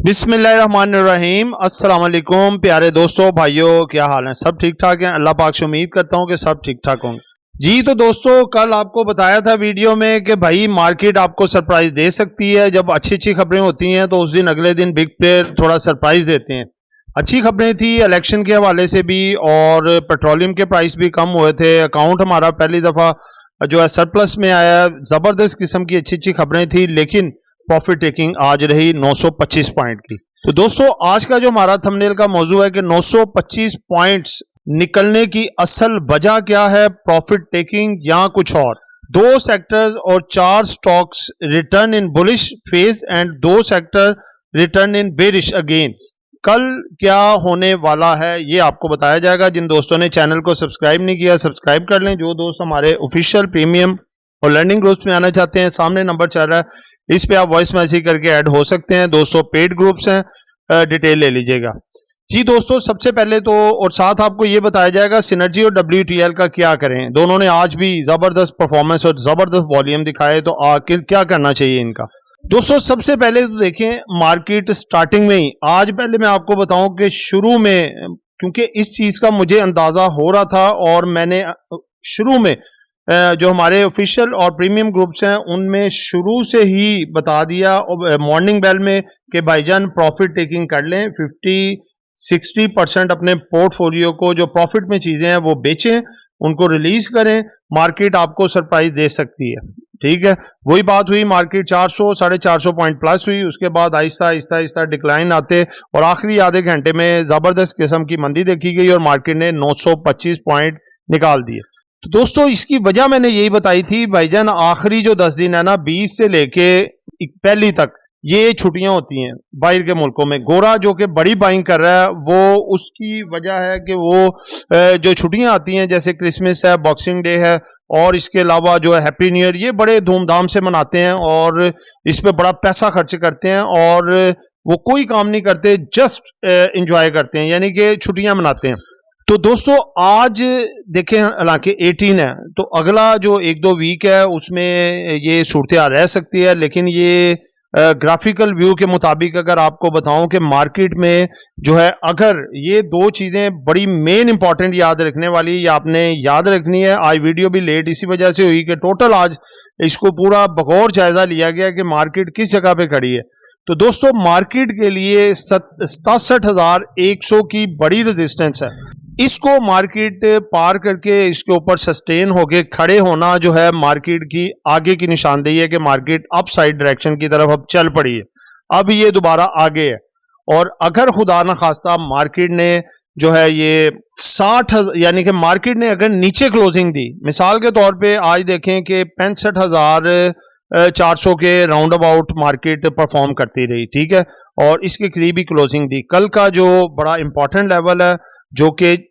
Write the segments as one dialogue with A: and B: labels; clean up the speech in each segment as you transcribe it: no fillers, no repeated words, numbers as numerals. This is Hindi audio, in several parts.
A: बिस्मिल्लाहिर्रहमानिर्रहीम। अस्सलाम वालेकुम प्यारे दोस्तों, भाइयों, क्या हाल है? सब ठीक ठाक हैं? अल्लाह पाक से उम्मीद करता हूं कि सब ठीक ठाक होंगे। जी तो दोस्तों, कल आपको बताया था वीडियो में कि भाई मार्केट आपको सरप्राइज दे सकती है। जब अच्छी अच्छी खबरें होती हैं तो उस दिन अगले दिन बिग प्लेयर थोड़ा सरप्राइज देते हैं। अच्छी खबरें थी इलेक्शन के हवाले से भी, और पेट्रोलियम के प्राइस भी कम हुए थे। अकाउंट हमारा पहली दफ़ा जो है सरप्लस में आया। ज़बरदस्त किस्म की अच्छी अच्छी खबरें थी, लेकिन प्रॉफिट टेकिंग आज रही 925 पॉइंट की। तो दोस्तों, आज का जो हमारा थंबनेल का मौजू है कि 925 पॉइंट्स निकलने की असल वजह क्या है, प्रॉफिट टेकिंग या कुछ और। 2 सेक्टर्स और 4 stocks return in bullish phase and 2 sector return in bearish again. कल क्या होने वाला है ये आपको बताया जाएगा। जिन दोस्तों ने चैनल को सब्सक्राइब नहीं किया, सब्सक्राइब कर लें। जो दोस्त हमारे ऑफिशियल प्रीमियम और लर्निंग ग्रुप्स में आना चाहते हैं, सामने नंबर चल रहा है, इस पे आप वॉइस मैसेज करके ऐड हो सकते हैं। 200 पेड ग्रुप्स हैं, डिटेल ले लीजिएगा। जी दोस्तों, सबसे पहले तो और साथ आपको ये बताया जाएगा सिनर्जी और WTL का क्या करें। दोनों ने आज भी जबरदस्त परफॉर्मेंस और जबरदस्त वॉल्यूम दिखाए, तो आखिर क्या करना चाहिए इनका। दोस्तों, सबसे पहले तो देखें मार्केट स्टार्टिंग में ही। आज पहले मैं आपको बताऊं कि शुरू में, क्योंकि इस चीज का मुझे अंदाजा हो रहा था और मैंने शुरू में जो हमारे ऑफिशियल और प्रीमियम ग्रुप्स हैं उनमें शुरू से ही बता दिया मॉर्निंग बेल में कि भाईजान प्रॉफिट टेकिंग कर लें। 50-60% अपने पोर्टफोलियो को जो प्रॉफिट में चीजें हैं वो बेचें, उनको रिलीज करें। मार्केट आपको सरप्राइज दे सकती है। ठीक है, वही बात हुई। मार्केट 400-450 पॉइंट प्लस हुई। उसके बाद आहिस्ता आहिस्ता आहिस्ता डिक्लाइन आते और आखिरी आधे घंटे में जबरदस्त किस्म की मंदी देखी गई और मार्केट ने 925 पॉइंट निकाल दिए। तो दोस्तों, इसकी वजह मैंने यही बताई थी भाईजान, आखिरी जो 10 दिन है ना, 20 से लेके पहली तक ये छुट्टियां होती हैं बाहर के मुल्कों में। गोरा जो कि बड़ी बाइंग कर रहा है, वो उसकी वजह है कि वो जो छुट्टियां आती हैं जैसे क्रिसमस है, बॉक्सिंग डे है, और इसके अलावा जो है हैप्पी न्यू ईयर, ये बड़े धूमधाम से मनाते हैं और इस पे बड़ा पैसा खर्च करते हैं और वो कोई काम नहीं करते, जस्ट एंजॉय करते हैं, यानी कि छुट्टियां मनाते हैं। तो दोस्तों, आज देखें, हालांकि 18 है, तो अगला जो 1-2 वीक है उसमें ये सूरत रह सकती है। लेकिन ये ग्राफिकल व्यू के मुताबिक अगर आपको बताऊं कि मार्केट में जो है, अगर ये 2 चीजें बड़ी मेन इंपॉर्टेंट याद रखने वाली, ये आपने याद रखनी है। आज वीडियो भी लेट इसी वजह से हुई कि टोटल आज इसको पूरा बगौर जायजा लिया गया कि मार्केट किस जगह पे खड़ी है। तो दोस्तों, मार्केट के लिए 67,100 की बड़ी रेजिस्टेंस है। इसको मार्केट पार करके इसके ऊपर सस्टेन होके खड़े होना जो है मार्केट की आगे की निशानदेही है कि मार्केट अप साइड डायरेक्शन की तरफ अब चल पड़ी है। अब ये दोबारा आगे है। और अगर खुदा न खास्ता मार्केट ने जो है ये 60, यानी कि मार्केट ने अगर नीचे क्लोजिंग दी, मिसाल के तौर पे आज देखें कि 65,400 के राउंड अबाउट मार्केट परफॉर्म करती रही, ठीक है, और इसके करीब ही क्लोजिंग दी। कल का जो बड़ा इंपॉर्टेंट लेवल है जो कि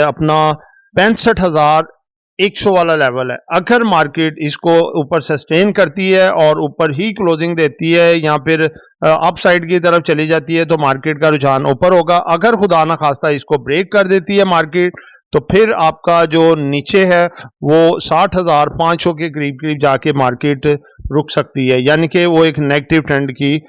A: अपना 65,100 वाला लेवल है, अगर मार्केट इसको ऊपर सस्टेन करती है और ऊपर ही क्लोजिंग देती है या फिर अप साइड की तरफ चली जाती है, तो मार्केट का रुझान ऊपर होगा। अगर खुदा ना खास्ता इसको ब्रेक कर देती है मार्केट, तो फिर आपका जो नीचे है वो 60,500 के करीब करीब जाके मार्केट रुक सकती है, यानी कि वो एक नेगेटिव ट्रेंड की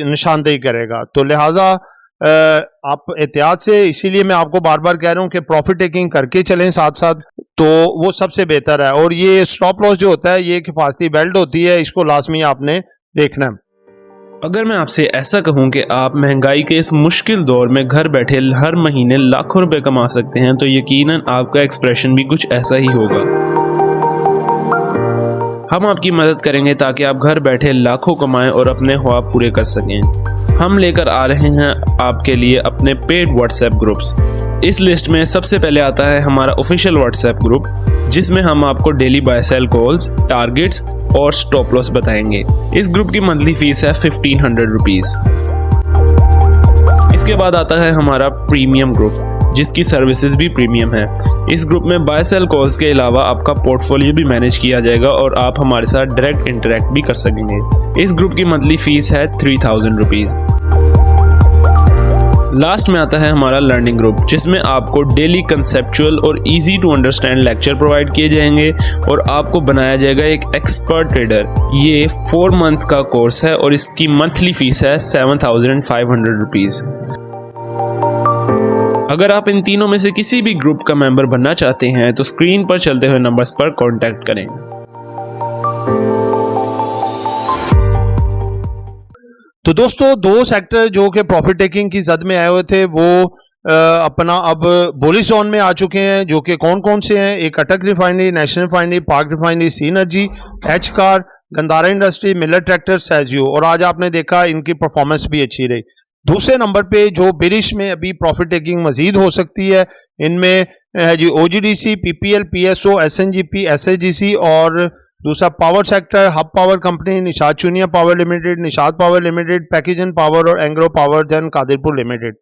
A: निशानदेही करेगा। तो लिहाजा आप एहतियात से, इसीलिए मैं आपको बार बार कह रहा हूं कि प्रॉफिट टेकिंग करके चलें साथ साथ, तो वो सबसे बेहतर है। और ये स्टॉप लॉस जो होता है ये एक हिफाजती बेल्ट होती है, इसको लाजमी आपने देखना है।
B: अगर मैं आपसे ऐसा कहूं कि आप महंगाई के इस मुश्किल दौर में घर बैठे हर महीने लाखों रुपए कमा सकते हैं, तो यकीनन आपका एक्सप्रेशन भी कुछ ऐसा ही होगा। हम आपकी मदद करेंगे ताकि आप घर बैठे लाखों कमाएं और अपने ख्वाब पूरे कर सकें। हम लेकर आ रहे हैं आपके लिए अपने पेड व्हाट्सएप ग्रुप्स। इस लिस्ट में सबसे पहले आता है हमारा ऑफिशियल व्हाट्सएप ग्रुप, जिसमें हम आपको daily buy sell calls, targets और स्टॉप लॉस बताएंगे। इस ग्रुप की मंथली फीस है 1500 रुपीज। इसके बाद आता है हमारा प्रीमियम ग्रुप, जिसकी सर्विसेज भी प्रीमियम है। इस ग्रुप में बाय सेल कॉल्स के अलावा आपका पोर्टफोलियो भी मैनेज किया जाएगा और आप हमारे साथ डायरेक्ट इंटरेक्ट भी कर सकेंगे। इस ग्रुप की मंथली फीस है 3000 रुपीज। लास्ट में आता है हमारा लर्निंग ग्रुप, जिसमें आपको डेली कंसेप्चुअल और easy to understand lecture provide किए जाएंगे और आपको बनाया जाएगा एक एक्सपर्ट ट्रेडर। ये 4 मंथ का कोर्स है और इसकी मंथली फीस है 7,500 रुपीज़। अगर आप इन तीनों में से किसी भी ग्रुप का मेंबर बनना चाहते हैं तो स्क्रीन पर चलते हुए नंबर्स पर कॉन्टैक्ट करें।
A: तो दोस्तों 2 सेक्टर जो कि प्रॉफिट टेकिंग की जद में आए हुए थे वो अपना अब बुलिश जोन में आ चुके हैं, जो कि कौन कौन से हैं। एक Attock refinery, national refinery, Pak refinery, C energy, एच कार, गंदारा इंडस्ट्री, मिलर ट्रैक्टर, सैजियो। और आज आपने देखा इनकी परफॉर्मेंस भी अच्छी रही। दूसरे नंबर पे जो बिरिश में अभी प्रॉफिट टेकिंग मजीद हो सकती है, इनमें है जी OGDC, PPL, PSO, SNGP, SSGC और दूसरा power sector, Hub power company, Nishat Chunian power limited, Nishat power limited, Pakgen power और Engro powergen Qadirpur limited.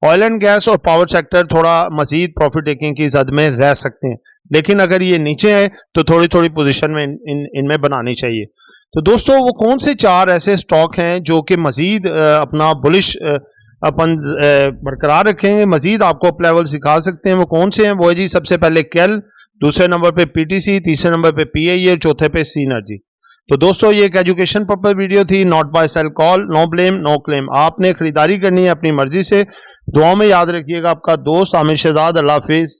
A: Oil and gas और पावर सेक्टर थोड़ा मजीद प्रॉफिट टेकिंग की जद में रह सकते हैं, लेकिन अगर ये नीचे है तो थोड़ी थोड़ी पोजीशन में इनमें बनानी चाहिए। तो दोस्तों वो कौन से 4 ऐसे स्टॉक हैं जो कि मजीद अपना बुलिश अपन बरकरार रखेंगे, मजीद आपको अप लेवल सिखा सकते हैं। वो कौन से हैं? वो है जी सबसे पहले केल, दूसरे नंबर पे पीटीसी, तीसरे नंबर पे पीआई और चौथे पे सी एनर्जी। तो दोस्तों ये एक एजुकेशन पर्पस वीडियो थी, not buy sell call, no blame no claim. आपने खरीदारी करनी है अपनी मर्जी से। दुआ में याद रखिएगा। आपका दोस्त आमिर शहजाद। अल्लाह हाफिज।